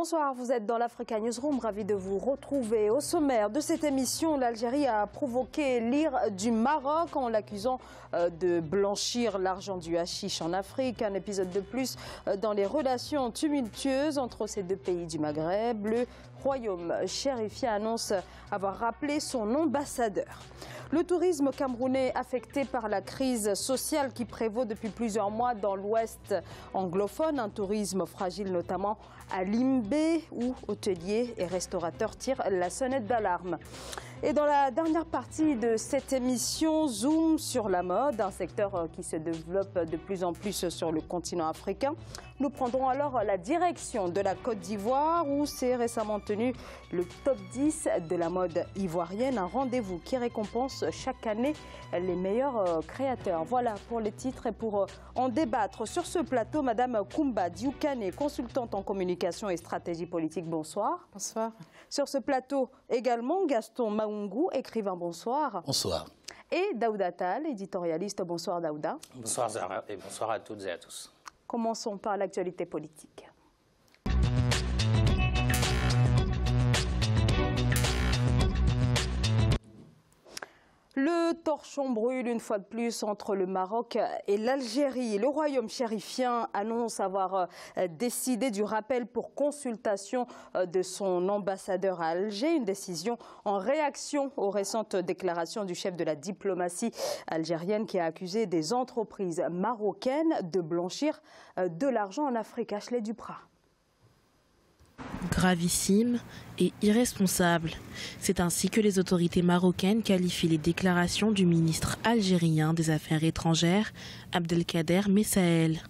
Bonsoir, vous êtes dans l'Africa Newsroom, ravi de vous retrouver. Au sommaire de cette émission, l'Algérie a provoqué l'ire du Maroc en l'accusant de blanchir l'argent du hashish en Afrique. Un épisode de plus dans les relations tumultueuses entre ces deux pays du Maghreb. Le royaume chérifien annonce avoir rappelé son ambassadeur. Le tourisme camerounais affecté par la crise sociale qui prévaut depuis plusieurs mois dans l'ouest anglophone. Un tourisme fragile notamment à Limbé où hôteliers et restaurateurs tirent la sonnette d'alarme. Et dans la dernière partie de cette émission, zoom sur la mode, un secteur qui se développe de plus en plus sur le continent africain. Nous prendrons alors la direction de la Côte d'Ivoire où s'est récemment tenu le top 10 de la mode ivoirienne, un rendez-vous qui récompense chaque année les meilleurs créateurs. Voilà pour les titres et pour en débattre sur ce plateau, Madame Koumba Dioukane, consultante en communication et stratégie politique. Bonsoir. Bonsoir. Sur ce plateau également, Gaston Maoungou, écrivain. Bonsoir. Bonsoir. Et Daouda Tal, éditorialiste. Bonsoir Daouda. Bonsoir Zahra et bonsoir à toutes et à tous. Commençons par l'actualité politique. Le torchon brûle une fois de plus entre le Maroc et l'Algérie. Le royaume chérifien annonce avoir décidé du rappel pour consultation de son ambassadeur à Alger. Une décision en réaction aux récentes déclarations du chef de la diplomatie algérienne qui a accusé des entreprises marocaines de blanchir de l'argent en Afrique. Ashley Duprat. Gravissime et irresponsable. C'est ainsi que les autorités marocaines qualifient les déclarations du ministre algérien des Affaires étrangères, Abdelkader Messael.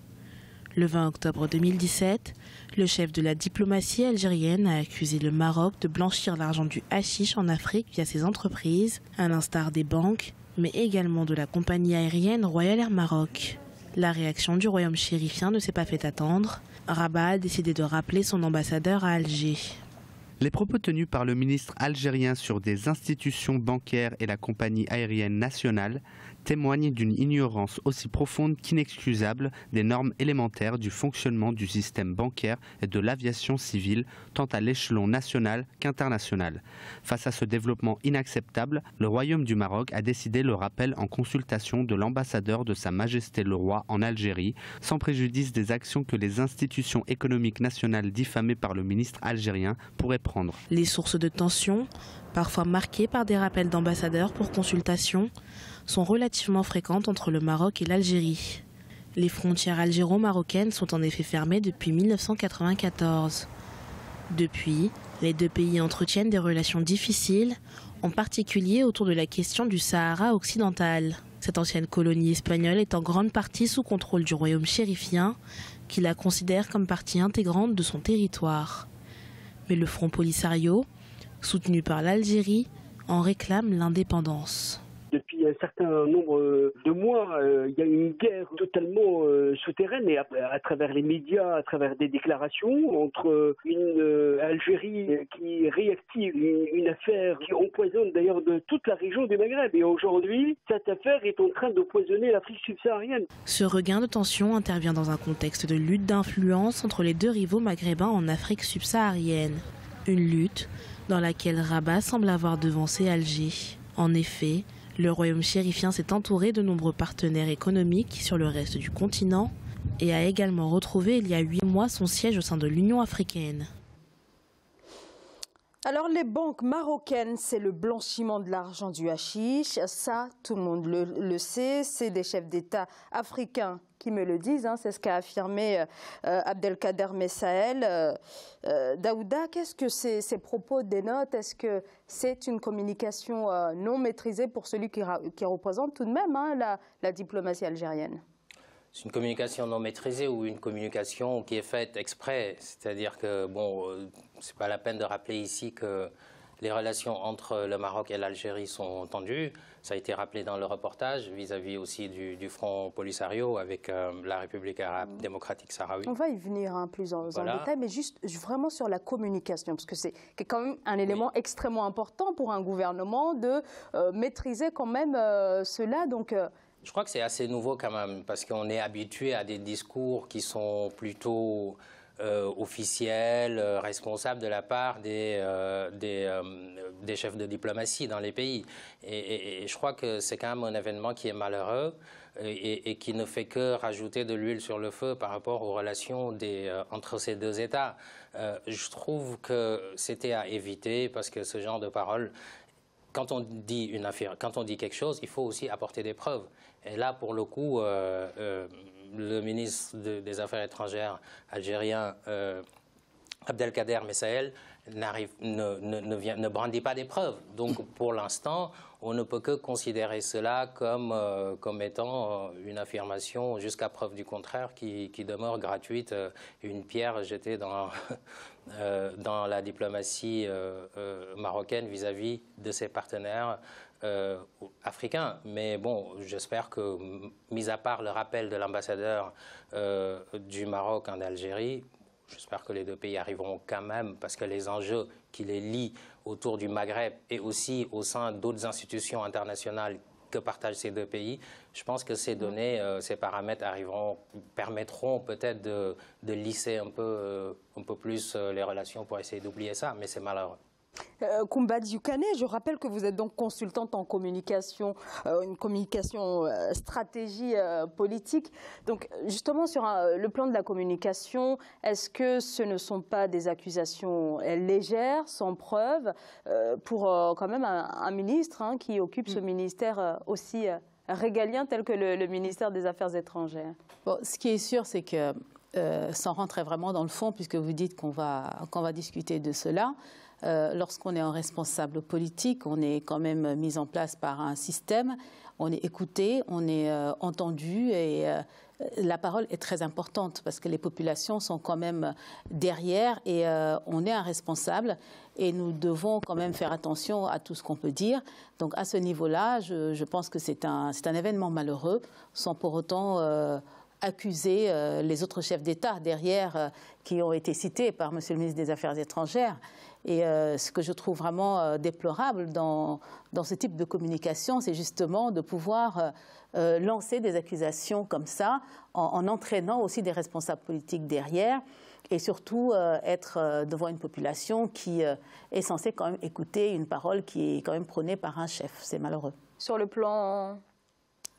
Le 20 octobre 2017, le chef de la diplomatie algérienne a accusé le Maroc de blanchir l'argent du hashish en Afrique via ses entreprises, à l'instar des banques, mais également de la compagnie aérienne Royal Air Maroc. La réaction du royaume chérifien ne s'est pas fait attendre. Rabat a décidé de rappeler son ambassadeur à Alger. Les propos tenus par le ministre algérien sur des institutions bancaires et la compagnie aérienne nationale témoignent d'une ignorance aussi profonde qu'inexcusable des normes élémentaires du fonctionnement du système bancaire et de l'aviation civile, tant à l'échelon national qu'international. Face à ce développement inacceptable, le Royaume du Maroc a décidé le rappel en consultation de l'ambassadeur de Sa Majesté le Roi en Algérie, sans préjudice des actions que les institutions économiques nationales diffamées par le ministre algérien pourraient prendre. Les sources de tension, parfois marquées par des rappels d'ambassadeurs pour consultation, sont relativement fréquentes entre le Maroc et l'Algérie. Les frontières algéro-marocaines sont en effet fermées depuis 1994. Depuis, les deux pays entretiennent des relations difficiles, en particulier autour de la question du Sahara occidental. Cette ancienne colonie espagnole est en grande partie sous contrôle du royaume chérifien, qui la considère comme partie intégrante de son territoire. Mais le Front Polisario, soutenu par l'Algérie, en réclame l'indépendance. Depuis un certain nombre de mois, il y a une guerre totalement souterraine et à travers les médias, à travers des déclarations entre une Algérie qui réactive une affaire qui empoisonne d'ailleurs de toute la région du Maghreb. Et aujourd'hui, cette affaire est en train d'empoisonner l'Afrique subsaharienne. Ce regain de tension intervient dans un contexte de lutte d'influence entre les deux rivaux maghrébins en Afrique subsaharienne. Une lutte dans laquelle Rabat semble avoir devancé Alger. En effet, le royaume chérifien s'est entouré de nombreux partenaires économiques sur le reste du continent et a également retrouvé il y a 8 mois son siège au sein de l'Union africaine. Alors les banques marocaines, c'est le blanchiment de l'argent du hashish. Ça, tout le monde le sait. C'est des chefs d'État africains qui me le disent. C'est ce qu'a affirmé Abdelkader Messael. Daouda, qu'est-ce que ces propos dénotent? Est-ce que c'est une communication non maîtrisée pour celui qui représente tout de même la diplomatie algérienne? C'est une communication non maîtrisée ou une communication qui est faite exprès. C'est-à-dire que, bon, c'est pas la peine de rappeler ici que les relations entre le Maroc et l'Algérie sont tendues. Ça a été rappelé dans le reportage vis-à-vis aussi du Front Polisario avec la République arabe démocratique sahraoui. On va y venir plus en détail, mais juste vraiment sur la communication, parce que c'est quand même un élément extrêmement important pour un gouvernement de maîtriser quand même cela. Donc, je crois que c'est assez nouveau quand même, parce qu'on est habitué à des discours qui sont plutôt officielle, responsable de la part des chefs de diplomatie dans les pays. Et je crois que c'est quand même un événement qui est malheureux et qui ne fait que rajouter de l'huile sur le feu par rapport aux relations entre ces deux États. Je trouve que c'était à éviter parce que ce genre de paroles, quand on dit quelque chose, il faut aussi apporter des preuves. Et là, pour le coup, le ministre des Affaires étrangères algérien, Abdelkader Messaël, ne brandit pas des preuves. Donc, pour l'instant, on ne peut que considérer cela comme étant une affirmation jusqu'à preuve du contraire qui demeure gratuite, une pierre jetée dans la diplomatie marocaine vis-à-vis de ses partenaires africains. Mais bon, j'espère que, mis à part le rappel de l'ambassadeur du Maroc en Algérie, j'espère que les deux pays arriveront quand même, parce que les enjeux qui les lient autour du Maghreb et aussi au sein d'autres institutions internationales que partagent ces deux pays, je pense que ces données, ces paramètres permettront peut-être de lisser un peu plus les relations pour essayer d'oublier ça, mais c'est malheureux. Koumba Dioukane, je rappelle que vous êtes donc consultante en communication, une communication stratégie politique. Donc justement sur le plan de la communication, est-ce que ce ne sont pas des accusations légères, sans preuve, pour quand même un ministre qui occupe ce ministère aussi régalien tel que le ministère des Affaires étrangères? Bon, ce qui est sûr, c'est que sans rentrer vraiment dans le fond, puisque vous dites qu'on va discuter de cela, lorsqu'on est un responsable politique, on est quand même mis en place par un système, on est écouté, on est entendu et la parole est très importante parce que les populations sont quand même derrière et on est un responsable et nous devons quand même faire attention à tout ce qu'on peut dire. Donc à ce niveau-là, je pense que c'est un événement malheureux sans pour autant accuser les autres chefs d'État derrière qui ont été cités par M. le ministre des Affaires étrangères. Et ce que je trouve vraiment déplorable dans ce type de communication, c'est justement de pouvoir lancer des accusations comme ça en entraînant aussi des responsables politiques derrière et surtout être devant une population qui est censée quand même écouter une parole qui est quand même prônée par un chef. C'est malheureux. Sur le plan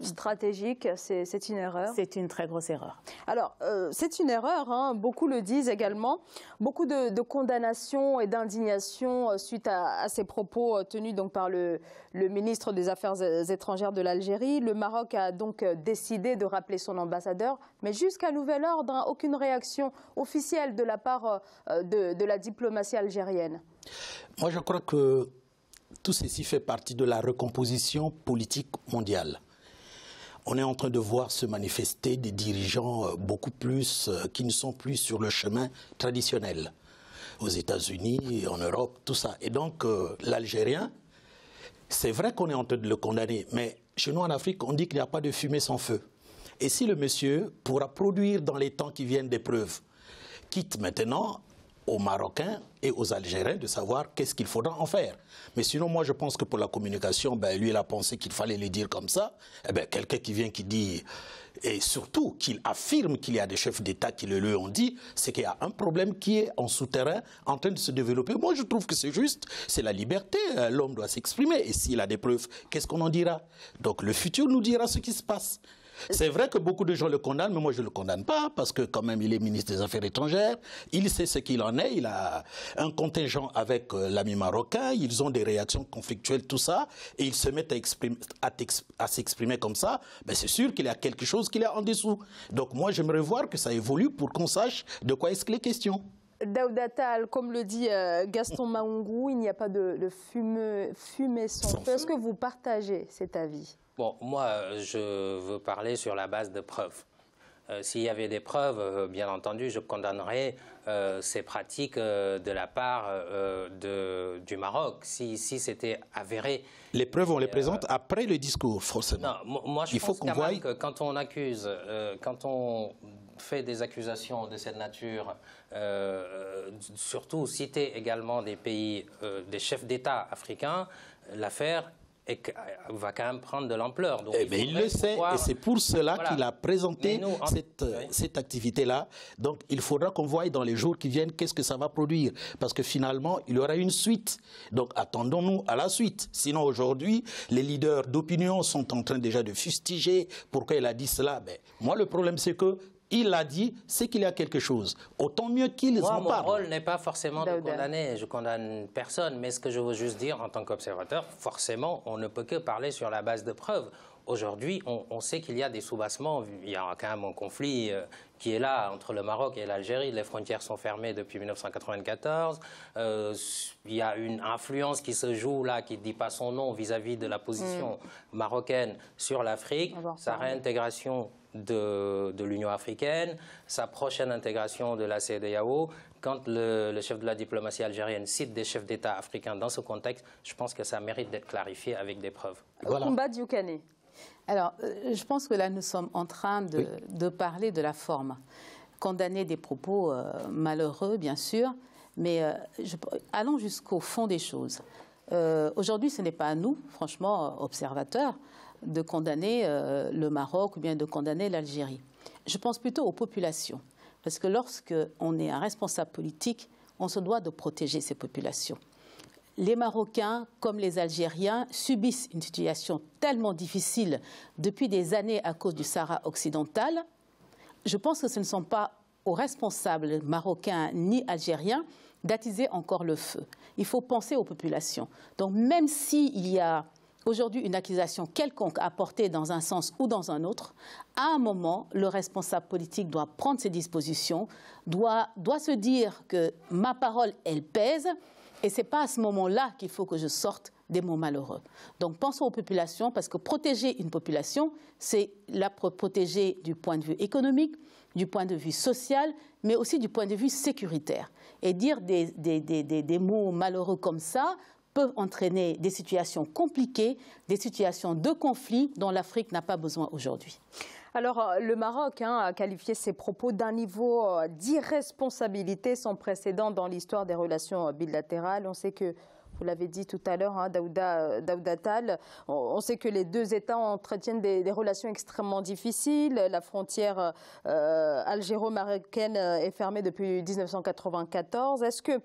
stratégique, c'est une erreur. C'est une très grosse erreur. Alors, c'est une erreur, beaucoup le disent également. Beaucoup de condamnations et d'indignation suite à ces propos tenus donc par le ministre des Affaires étrangères de l'Algérie. Le Maroc a donc décidé de rappeler son ambassadeur, mais jusqu'à nouvel ordre, aucune réaction officielle de la part de la diplomatie algérienne. Moi, je crois que tout ceci fait partie de la recomposition politique mondiale. On est en train de voir se manifester des dirigeants beaucoup plus qui ne sont plus sur le chemin traditionnel. Aux États-Unis, en Europe, tout ça. Et donc, l'Algérien, c'est vrai qu'on est en train de le condamner, mais chez nous en Afrique, on dit qu'il n'y a pas de fumée sans feu. Et si le monsieur pourra produire dans les temps qui viennent des preuves, quitte maintenant aux Marocains et aux Algériens de savoir qu'est-ce qu'il faudra en faire. Mais sinon, moi, je pense que pour la communication, lui, il a pensé qu'il fallait les dire comme ça. Quelqu'un qui vient, qui dit, et surtout qu'il affirme qu'il y a des chefs d'État qui le lui ont dit, c'est qu'il y a un problème qui est en souterrain, en train de se développer. Moi, je trouve que c'est juste, c'est la liberté. L'homme doit s'exprimer. Et s'il a des preuves, qu'est-ce qu'on en dira? Donc, le futur nous dira ce qui se passe. C'est vrai que beaucoup de gens le condamnent, mais moi je ne le condamne pas parce que quand même il est ministre des Affaires étrangères, il sait ce qu'il en est, il a un contingent avec l'ami marocain, ils ont des réactions conflictuelles, tout ça, et ils se mettent à s'exprimer comme ça, c'est sûr qu'il y a quelque chose qu'il y a en dessous. Donc moi j'aimerais voir que ça évolue pour qu'on sache de quoi est-ce qu'il est question. Daouda Tall, comme le dit Gaston Maungou, il n'y a pas de fumée sans feu. Est-ce que vous partagez cet avis ? Bon, moi, je veux parler sur la base de preuves. S'il y avait des preuves, bien entendu, je condamnerais ces pratiques de la part du Maroc, si c'était avéré. Les preuves, on les présente après le discours, forcément. Non, moi, je pense quand même que quand on accuse, quand on fait des accusations de cette nature, surtout citer également des pays, des chefs d'État africains, l'affaire va quand même prendre de l'ampleur. Il le sait, et c'est pour cela qu'il a présenté cette activité-là. Donc, il faudra qu'on voie dans les jours qui viennent qu'est-ce que ça va produire. Parce que finalement, il y aura une suite. Donc, attendons-nous à la suite. Sinon, aujourd'hui, les leaders d'opinion sont en train déjà de fustiger pourquoi il a dit cela. Ben, moi, le problème, c'est que il l'a dit, c'est qu'il y a quelque chose. Autant mieux qu'ils en parlent. Mon rôle n'est pas forcément de condamner. Je condamne personne. Mais ce que je veux juste dire, en tant qu'observateur, forcément, on ne peut que parler sur la base de preuves. Aujourd'hui, on sait qu'il y a des soubassements. Il y a quand même un conflit qui est là entre le Maroc et l'Algérie. Les frontières sont fermées depuis 1994. Il y a une influence qui se joue là, qui ne dit pas son nom vis-à-vis de la position marocaine sur l'Afrique. Sa réintégration de l'Union africaine, sa prochaine intégration de la CEDEAO. Quand le chef de la diplomatie algérienne cite des chefs d'État africains dans ce contexte, je pense que ça mérite d'être clarifié avec des preuves. Voilà. Koumba Dioukane. Alors, je pense que là, nous sommes en train de parler de la forme. Condamner des propos malheureux, bien sûr, mais allons jusqu'au fond des choses. Aujourd'hui, ce n'est pas à nous, franchement, observateurs, de condamner le Maroc ou bien de condamner l'Algérie. Je pense plutôt aux populations. Parce que lorsqu'on est un responsable politique, on se doit de protéger ces populations. Les Marocains, comme les Algériens, subissent une situation tellement difficile depuis des années à cause du Sahara occidental. Je pense que ce ne sont pas aux responsables marocains ni algériens d'attiser encore le feu. Il faut penser aux populations. Donc même s'il y a aujourd'hui une accusation quelconque à porter dans un sens ou dans un autre, à un moment, le responsable politique doit prendre ses dispositions, doit se dire que ma parole, elle pèse, et ce n'est pas à ce moment-là qu'il faut que je sorte des mots malheureux. Donc pensons aux populations, parce que protéger une population, c'est la protéger du point de vue économique, du point de vue social, mais aussi du point de vue sécuritaire. Et dire des mots malheureux comme ça peuvent entraîner des situations compliquées, des situations de conflit dont l'Afrique n'a pas besoin aujourd'hui. Alors, le Maroc a qualifié ces propos d'un niveau d'irresponsabilité sans précédent dans l'histoire des relations bilatérales. On sait que, vous l'avez dit tout à l'heure, Daouda Tall, on sait que les deux États entretiennent des relations extrêmement difficiles. La frontière algéro-marocaine est fermée depuis 1994. Est-ce que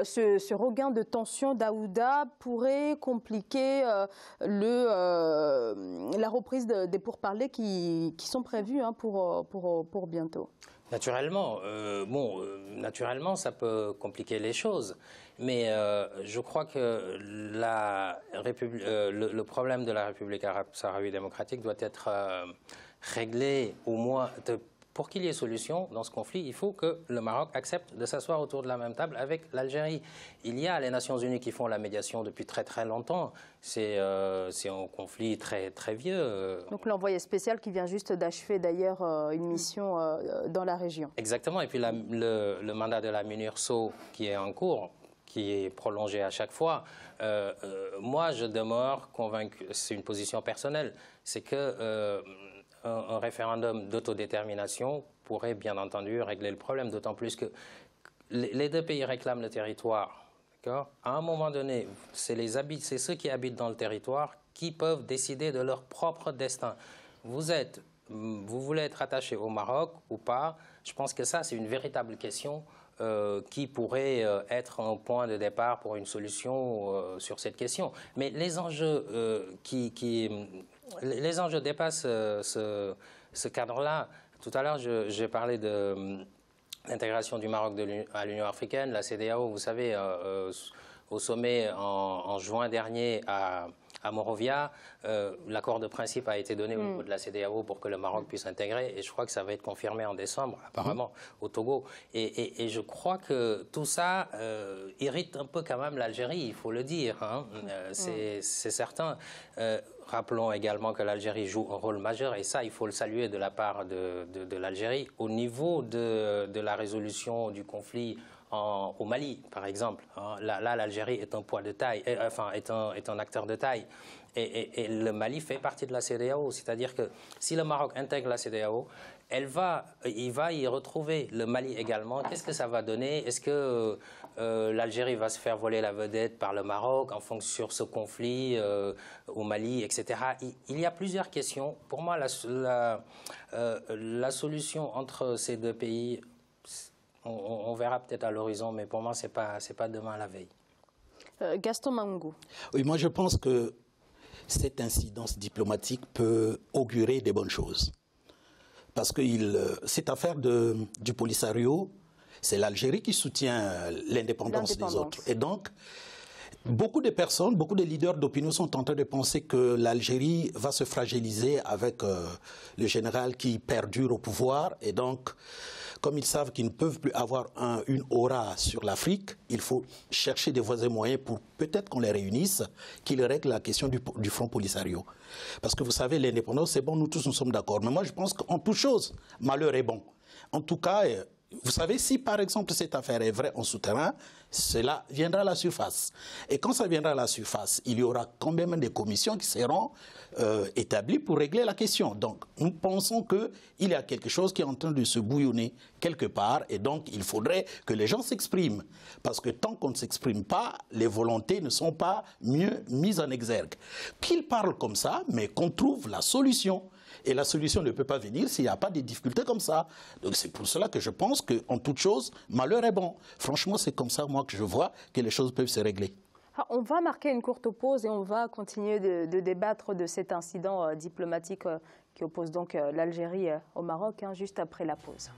ce regain de tension, Daouda, pourrait compliquer la reprise des pourparlers qui sont prévus pour bientôt? Naturellement, naturellement, ça peut compliquer les choses. Mais je crois que le problème de la République arabe sahraoui démocratique doit être réglé au moins. Pour qu'il y ait solution dans ce conflit, il faut que le Maroc accepte de s'asseoir autour de la même table avec l'Algérie. Il y a les Nations Unies qui font la médiation depuis très très longtemps. C'est un conflit très très vieux. Donc l'envoyé spécial qui vient juste d'achever d'ailleurs une mission dans la région. Exactement. Et puis le mandat de la MINURSO qui est en cours, qui est prolongé à chaque fois. Moi, je demeure convaincu, c'est une position personnelle, c'est que un référendum d'autodétermination pourrait bien entendu régler le problème, d'autant plus que les deux pays réclament le territoire. À un moment donné, c'est ceux qui habitent dans le territoire qui peuvent décider de leur propre destin. Vous voulez être attaché au Maroc ou pas? Je pense que ça, c'est une véritable question qui pourrait être un point de départ pour une solution sur cette question. Mais les enjeux les enjeux dépassent ce cadre-là. Tout à l'heure, j'ai parlé de l'intégration du Maroc à l'Union africaine, la CEDEAO. Vous savez, au sommet en juin dernier à Monrovia, l'accord de principe a été donné au niveau de la CEDEAO pour que le Maroc puisse intégrer, et je crois que ça va être confirmé en décembre, apparemment, au Togo. Et je crois que tout ça irrite un peu quand même l'Algérie, il faut le dire. C'est certain. Rappelons également que l'Algérie joue un rôle majeur, et ça, il faut le saluer de la part de l'Algérie, au niveau de la résolution du conflit au Mali, par exemple. Là, l'Algérie est un poids de taille, est un acteur de taille. Et le Mali fait partie de la CEDEAO. C'est-à-dire que si le Maroc intègre la CEDEAO, il va y retrouver le Mali également. Qu'est-ce que ça va donner? Est-ce que l'Algérie va se faire voler la vedette par le Maroc en fonction sur ce conflit au Mali, etc. Il y a plusieurs questions. Pour moi, la solution entre ces deux pays, on verra peut-être à l'horizon, mais pour moi, c'est pas demain la veille. Gaston Maungu. Oui, moi je pense que cette incidence diplomatique peut augurer des bonnes choses. Parce que cette affaire du Polisario, c'est l'Algérie qui soutient l'indépendance des autres. Et donc, beaucoup de personnes, beaucoup de leaders d'opinion sont en train de penser que l'Algérie va se fragiliser avec le général qui perdure au pouvoir. Et donc, comme ils savent qu'ils ne peuvent plus avoir une aura sur l'Afrique, il faut chercher des voies et moyens pour peut-être qu'on les réunisse, qu'ils règlent la question du Front Polisario. Parce que vous savez, l'indépendance, c'est bon, nous tous nous sommes d'accord. Mais moi, je pense qu'en toute chose, malheur est bon. En tout cas, vous savez, si par exemple cette affaire est vraie en souterrain, cela viendra à la surface. Et quand ça viendra à la surface, il y aura quand même des commissions qui seront établies pour régler la question. Donc nous pensons qu'il y a quelque chose qui est en train de se bouillonner quelque part et donc il faudrait que les gens s'expriment. Parce que tant qu'on ne s'exprime pas, les volontés ne sont pas mieux mises en exergue. Qu'ils parlent comme ça, mais qu'on trouve la solution. Et la solution ne peut pas venir s'il n'y a pas de difficultés comme ça. Donc c'est pour cela que je pense qu'en toute chose, malheur est bon. Franchement, c'est comme ça, moi, que je vois que les choses peuvent se régler. On va marquer une courte pause et on va continuer de débattre de cet incident diplomatique qui oppose donc l'Algérie au Maroc, juste après la pause.